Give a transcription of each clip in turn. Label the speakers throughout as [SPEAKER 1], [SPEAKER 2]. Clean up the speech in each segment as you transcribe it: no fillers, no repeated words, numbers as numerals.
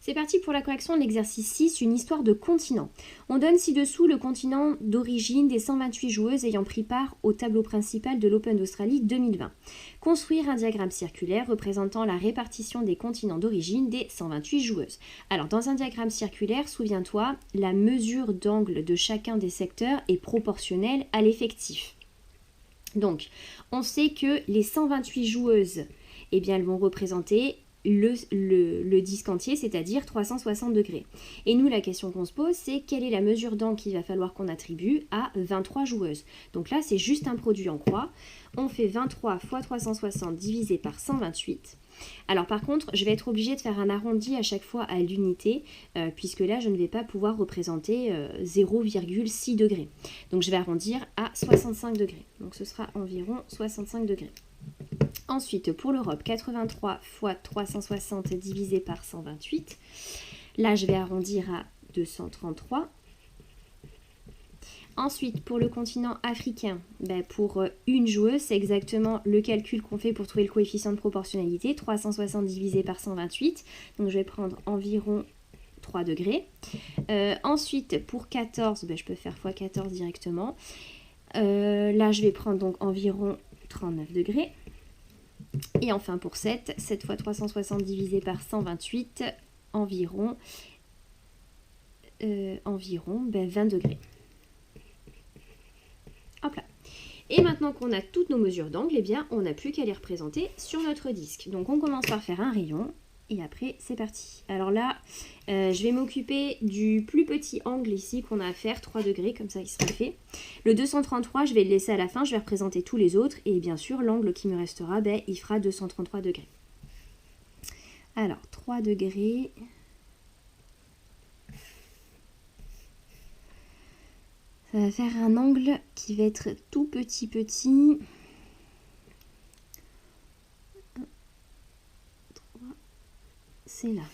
[SPEAKER 1] C'est parti pour la correction de l'exercice 6, une histoire de continent. On donne ci-dessous le continent d'origine des 128 joueuses ayant pris part au tableau principal de l'Open d'Australie 2020. Construire un diagramme circulaire représentant la répartition des continents d'origine des 128 joueuses. Alors, dans un diagramme circulaire, souviens-toi, la mesure d'angle de chacun des secteurs est proportionnelle à l'effectif. Donc, on sait que les 128 joueuses, eh bien, elles vont représenter le disque entier, c'est-à-dire 360 degrés. Et nous, la question qu'on se pose, c'est quelle est la mesure d'angle qu'il va falloir qu'on attribue à 23 joueuses. Donc là, c'est juste un produit en croix. On fait 23 fois 360 divisé par 128. Alors par contre, je vais être obligée de faire un arrondi à chaque fois à l'unité, puisque là, je ne vais pas pouvoir représenter 0,6 degrés. Donc je vais arrondir à 65 degrés. Donc ce sera environ 65 degrés. Ensuite, pour l'Europe, 83 fois 360 divisé par 128. Là, je vais arrondir à 233. Ensuite, pour le continent africain, pour une joueuse, c'est exactement le calcul qu'on fait pour trouver le coefficient de proportionnalité, 360 divisé par 128. Donc, je vais prendre environ 3 degrés. Ensuite, pour 14, je peux faire x 14 directement. Là, je vais prendre donc environ 39 degrés. Et enfin pour 7 fois 360 divisé par 128, environ 20 degrés. Hop là. Et maintenant qu'on a toutes nos mesures d'angle, eh bien, on n'a plus qu'à les représenter sur notre disque. Donc on commence par faire un rayon. Et après, c'est parti. Alors là, je vais m'occuper du plus petit angle ici qu'on a à faire, 3 degrés, comme ça il sera fait. Le 233, je vais le laisser à la fin, je vais représenter tous les autres. Et bien sûr, l'angle qui me restera, il fera 233 degrés. Alors, 3 degrés. Ça va faire un angle qui va être tout petit. C'est là.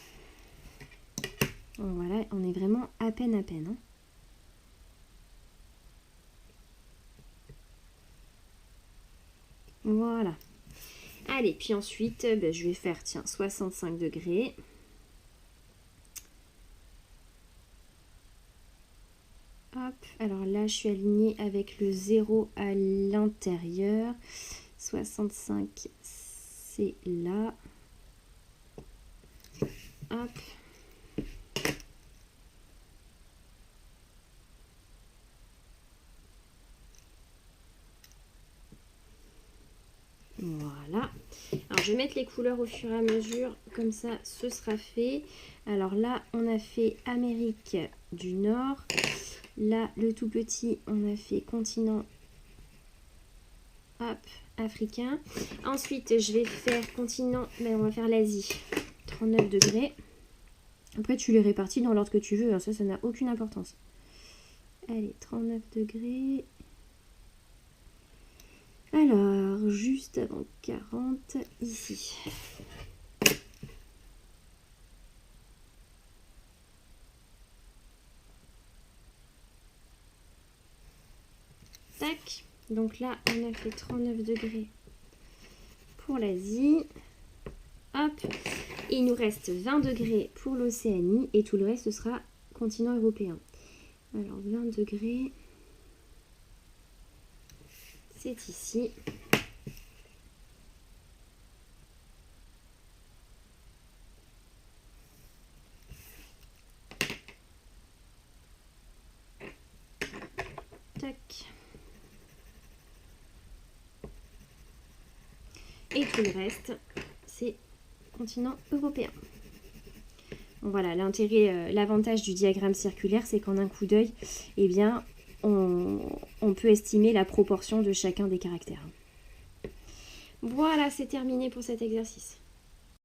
[SPEAKER 1] Donc voilà, on est vraiment à peine. Hein. Voilà. Allez, puis ensuite, je vais faire, 65 degrés. Hop, alors là, je suis alignée avec le 0 à l'intérieur. 65, c'est là. Hop. Voilà. Alors je vais mettre les couleurs au fur et à mesure, comme ça ce sera fait. Alors là on a fait Amérique du Nord. Là le tout petit on a fait continent africain. Ensuite je vais faire continent, on va faire l'Asie, 39 degrés. Après tu les répartis dans l'ordre que tu veux, hein. Ça n'a aucune importance. Allez, 39 degrés. Alors, juste avant 40, ici. Tac. Donc là, on a fait 39 degrés pour l'Asie. Hop. Et il nous reste 20 degrés pour l'Océanie et tout le reste sera continent européen. Alors, 20 degrés. C'est ici. Tac. Et tout le reste, c'est continent européen. Bon, voilà, l'intérêt, l'avantage du diagramme circulaire, c'est qu'en un coup d'œil, eh bien, on peut estimer la proportion de chacun des caractères. Voilà, c'est terminé pour cet exercice.